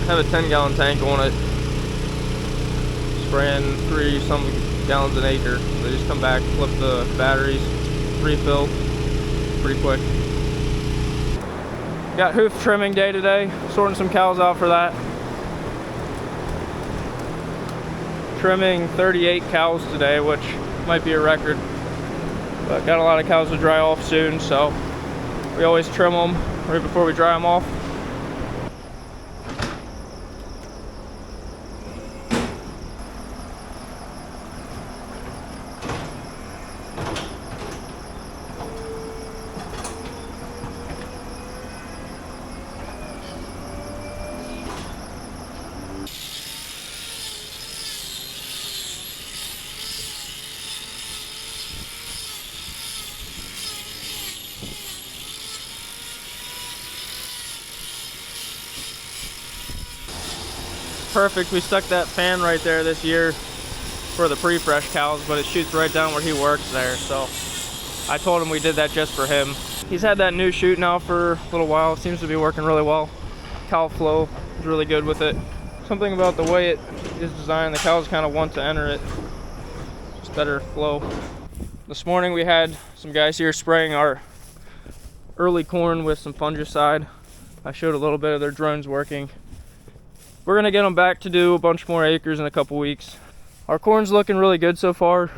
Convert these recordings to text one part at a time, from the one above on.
have a 10-gallon tank on it, spraying 3-some gallons an acre. They just come back, flip the batteries, refill pretty quick. Got hoof trimming day today, sorting some cows out for that. Trimming 38 cows today, which might be a record. But got a lot of cows to dry off soon, so we always trim them right before we dry them off. Perfect. We stuck that fan right there this year for the pre-fresh cows, but it shoots right down where he works there, so I told him we did that just for him. He's had that new chute now for a little while. It seems to be working really well. Cow flow is really good with it. Something about the way it is designed, the cows kind of want to enter it. Just better flow. This morning we had some guys here spraying our early corn with some fungicide. I showed a little bit of their drones working. We're gonna get them back to do a bunch more acres in a couple weeks. Our corn's looking really good so far.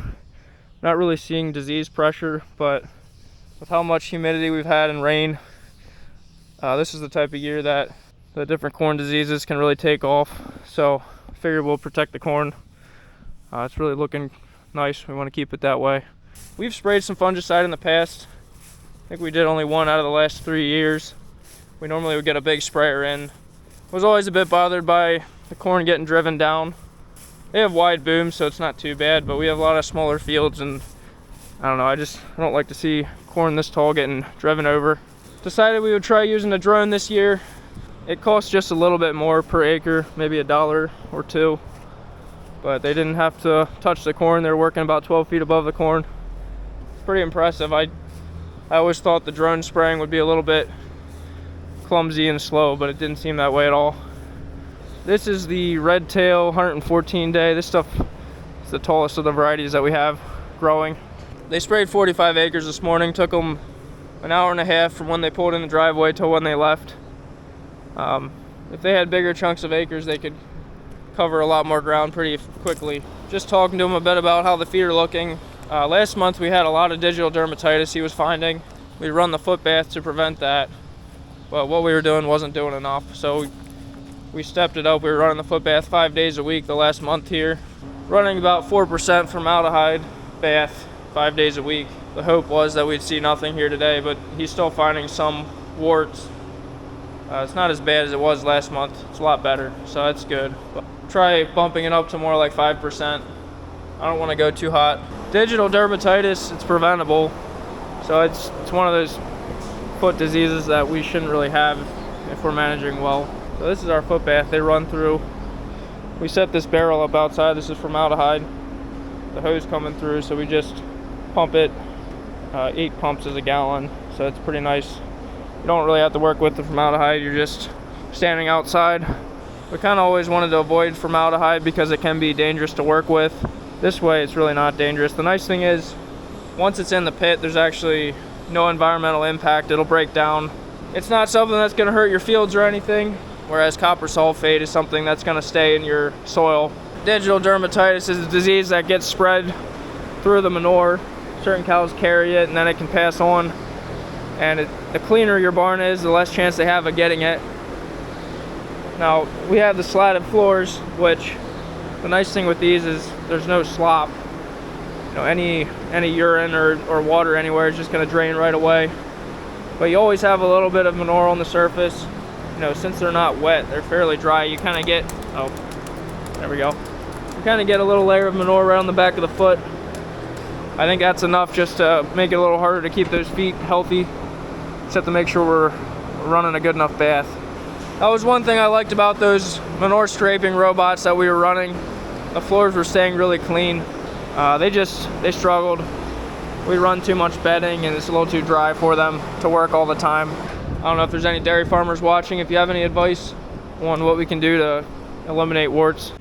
Not really seeing disease pressure, but with how much humidity we've had and rain, this is the type of year that the different corn diseases can really take off. So I figured we'll protect the corn. It's really looking nice. We want to keep it that way. We've sprayed some fungicide in the past. I think we did only one out of the last 3 years. We normally would get a big sprayer in. Was always a bit bothered by the corn getting driven down. They have wide booms, so it's not too bad, but we have a lot of smaller fields, and I don't know, I don't like to see corn this tall getting driven over. Decided we would try using a drone this year. It costs just a little bit more per acre, maybe $1 or $2, but they didn't have to touch the corn. They're working about 12 feet above the corn. It's pretty impressive. I always thought the drone spraying would be a little bit clumsy and slow, but it didn't seem that way at all. This is the red tail 114 day. This stuff is the tallest of the varieties that we have growing. They sprayed 45 acres this morning. Took them an hour and a half from when they pulled in the driveway till when they left. If they had bigger chunks of acres, they could cover a lot more ground pretty quickly. Just talking to him a bit about how the feet are looking. Last month we had a lot of digital dermatitis he was finding. We run the foot bath to prevent that. But what we were doing wasn't doing enough, so we stepped it up. We were running the foot bath 5 days a week the last month here, running about 4% formaldehyde bath 5 days a week. The hope was that we'd see nothing here today, but he's still finding some warts. It's not as bad as it was last month. It's a lot better, so that's good. But try bumping it up to more like 5%. I don't want to go too hot. Digital dermatitis, it's preventable, so it's one of those foot diseases that we shouldn't really have if we're managing well. So this is our foot bath they run through. We set this barrel up outside. This is formaldehyde. The hose coming through, so we just pump it. 8 pumps is a gallon, so it's pretty nice. You don't really have to work with the formaldehyde. You're just standing outside. We kind of always wanted to avoid formaldehyde because it can be dangerous to work with. This way it's really not dangerous. The nice thing is, once it's in the pit, there's actually no environmental impact. It'll break down. It's not something that's going to hurt your fields or anything, whereas copper sulfate is something that's going to stay in your soil. Digital dermatitis is a disease that gets spread through the manure. Certain cows carry it, and then it can pass on. And the cleaner your barn is, the less chance they have of getting it. Now, we have the slatted floors, which the nice thing with these is there's no slop. You know, any urine or water anywhere is just going to drain right away. But you always have a little bit of manure on the surface. You know, since they're not wet, they're fairly dry. You kind of get, oh, there we go. You kind of get a little layer of manure right on the back of the foot. I think that's enough just to make it a little harder to keep those feet healthy. Just have to make sure we're running a good enough bath. That was one thing I liked about those manure scraping robots that we were running. The floors were staying really clean. They struggled. We run too much bedding and it's a little too dry for them to work all the time. I don't know if there's any dairy farmers watching. If you have any advice on what we can do to eliminate warts.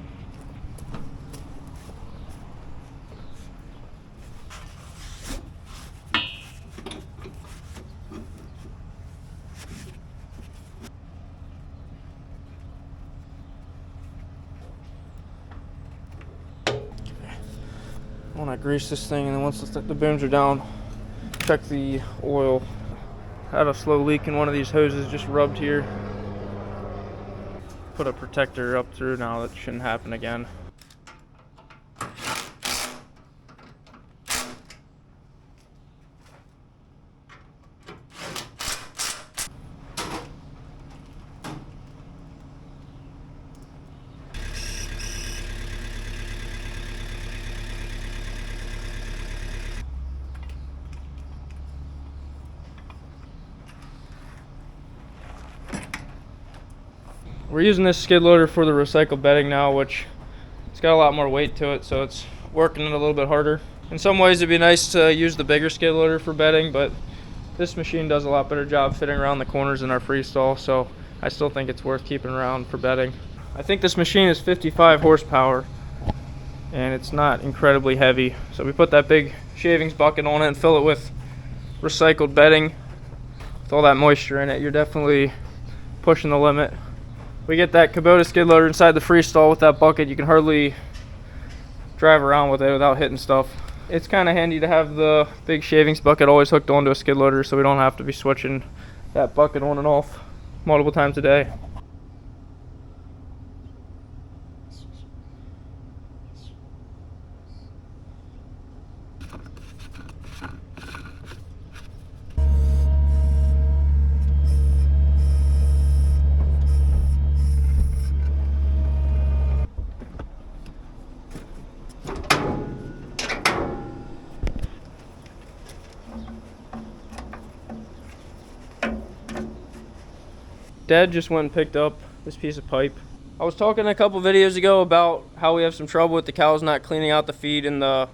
I want to grease this thing, and then once the booms are down, check the oil. Had a slow leak in one of these hoses, just rubbed here. Put a protector up through now, that shouldn't happen again. We're using this skid loader for the recycled bedding now, which it's got a lot more weight to it, so it's working it a little bit harder. In some ways it'd be nice to use the bigger skid loader for bedding, but this machine does a lot better job fitting around the corners than our freestall, so I still think it's worth keeping around for bedding. I think this machine is 55 horsepower and it's not incredibly heavy, so we put that big shavings bucket on it and fill it with recycled bedding. With all that moisture in it, you're definitely pushing the limit. We get that Kubota skid loader inside the freestall with that bucket, you can hardly drive around with it without hitting stuff. It's kind of handy to have the big shavings bucket always hooked onto a skid loader, so we don't have to be switching that bucket on and off multiple times a day. Dad just went and picked up this piece of pipe. I was talking a couple videos ago about how we have some trouble with the cows not cleaning out the feed in the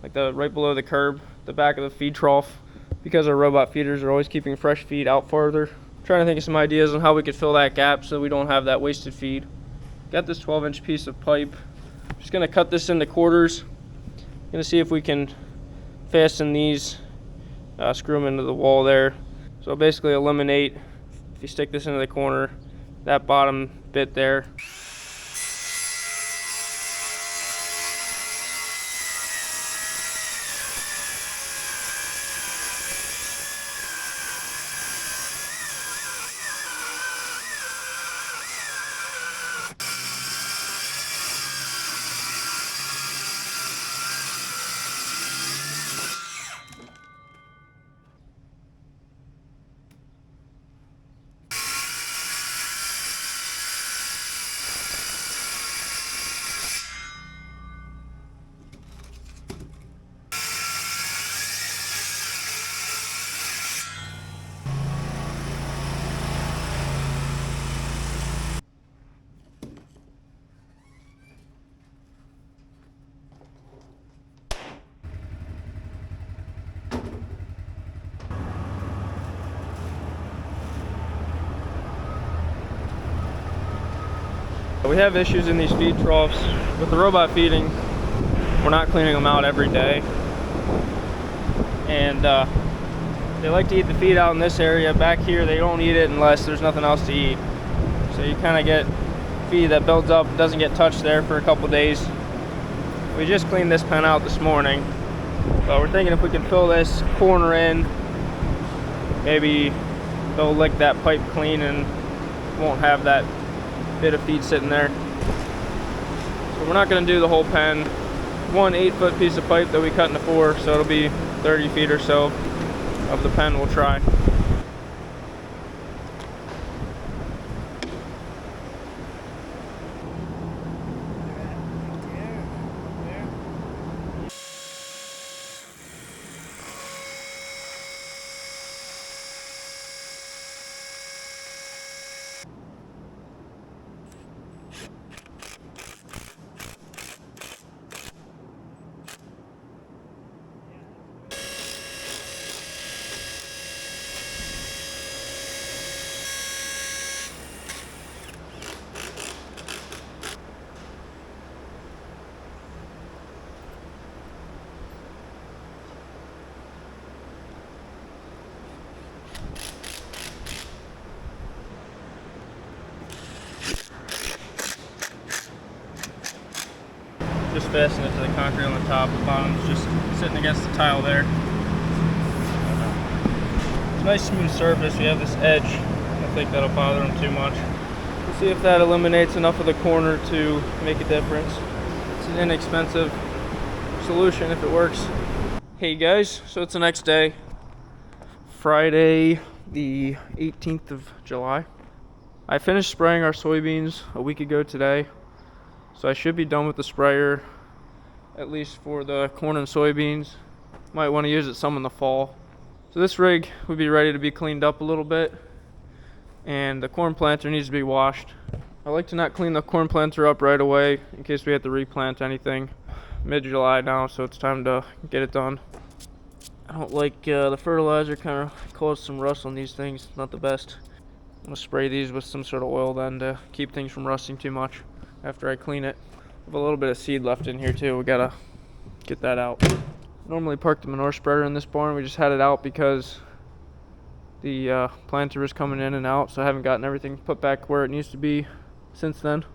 right below the curb, the back of the feed trough, because our robot feeders are always keeping fresh feed out farther. I'm trying to think of some ideas on how we could fill that gap so we don't have that wasted feed. Got this 12-inch piece of pipe. Just gonna cut this into quarters. Gonna see if we can fasten these, screw them into the wall there. So basically eliminate, if you stick this into the corner, that bottom bit there. We have issues in these feed troughs. With the robot feeding, we're not cleaning them out every day. And they like to eat the feed out in this area. Back here, they don't eat it unless there's nothing else to eat. So you kind of get feed that builds up, doesn't get touched there for a couple days. We just cleaned this pen out this morning. But we're thinking if we can fill this corner in, maybe they'll lick that pipe clean and won't have that bit of feed sitting there. So we're not going to do the whole pen. One 8-foot piece of pipe that we cut into 4, so it'll be 30 feet or so of the pen we'll try. just fasten it to the concrete on the top. The bottom's just sitting against the tile there. It's a nice smooth surface. We have this edge. I don't think that'll bother them too much. We'll see if that eliminates enough of the corner to make a difference. It's an inexpensive solution if it works. Hey guys, so it's the next day, Friday the 18th of July. I finished spraying our soybeans a week ago today, so I should be done with the sprayer, at least for the corn and soybeans. Might want to use it some in the fall. So this rig would be ready to be cleaned up a little bit, and the corn planter needs to be washed. I like to not clean the corn planter up right away in case we have to replant anything. Mid-July now, so it's time to get it done. I don't like the fertilizer kind of caused some rust on these things. It's not the best. I'm gonna spray these with some sort of oil then to keep things from rusting too much after I clean it. I have a little bit of seed left in here too. We gotta get that out. Normally park the manure spreader in this barn. We just had it out because the planter was coming in and out, so I haven't gotten everything put back where it needs to be since then.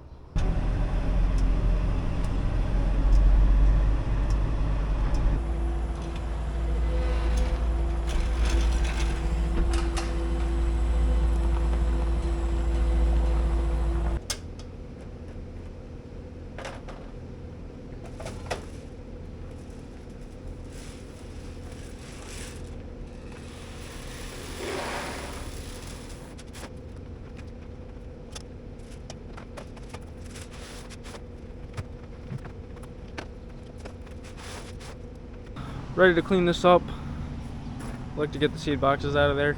Ready to clean this up. Like to get the seed boxes out of there.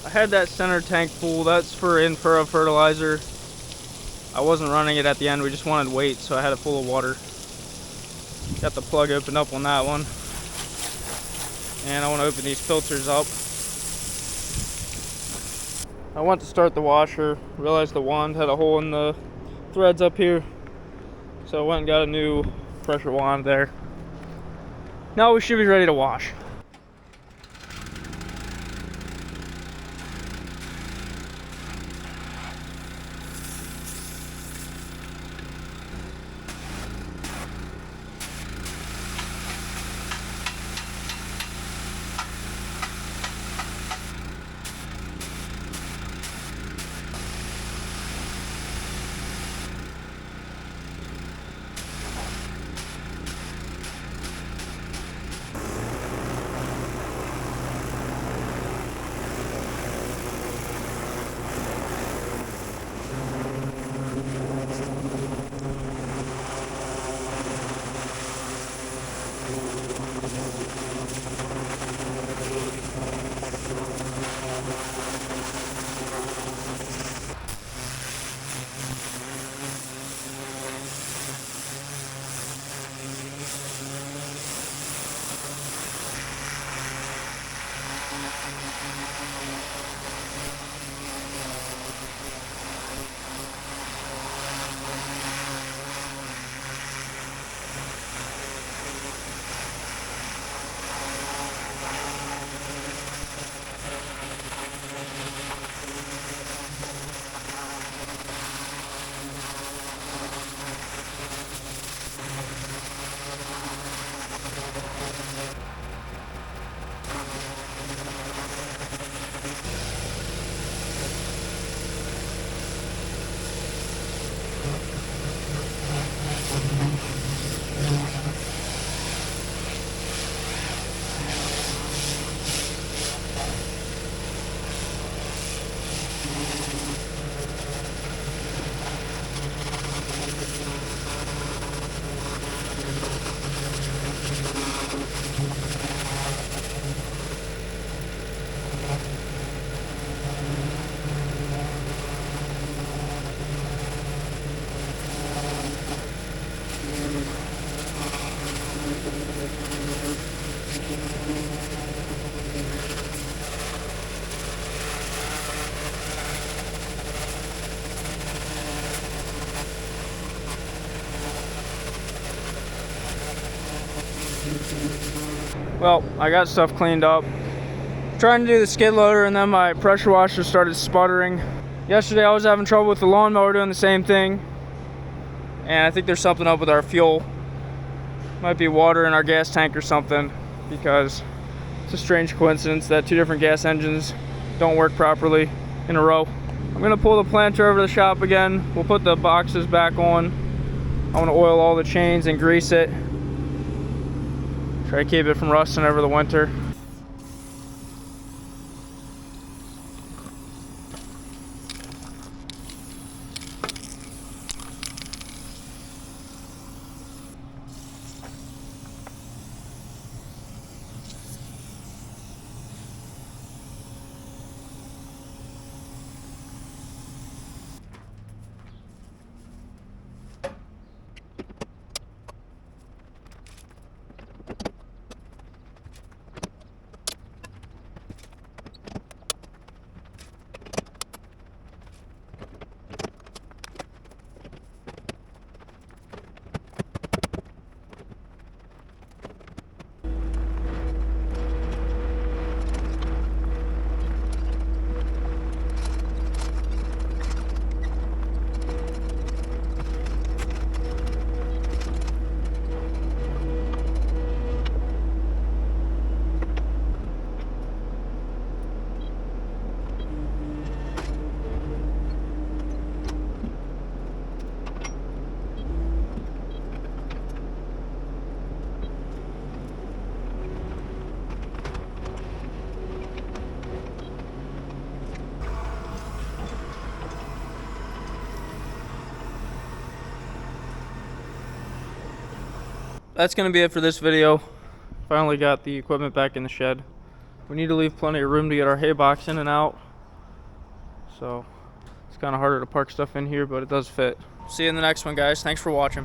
I had that center tank full. That's for in-furrow fertilizer. I wasn't running it at the end. We just wanted weight, so I had it full of water. Got the plug opened up on that one. And I want to open these filters up. I went to start the washer. Realized the wand had a hole in the threads up here. So I went and got a new pressure wand there. Now we should be ready to wash. Well, I got stuff cleaned up. Trying to do the skid loader and then my pressure washer started sputtering. Yesterday I was having trouble with the lawnmower doing the same thing. And I think there's something up with our fuel. Might be water in our gas tank or something, because it's a strange coincidence that 2 different gas engines don't work properly in a row. I'm gonna pull the planter over to the shop again. We'll put the boxes back on. I wanna oil all the chains and grease it. Try to keep it from rusting over the winter. That's gonna be it for this video. Finally got the equipment back in the shed. We need to leave plenty of room to get our hay box in and out, so it's kind of harder to park stuff in here, but it does fit. See you in the next one, guys. Thanks for watching.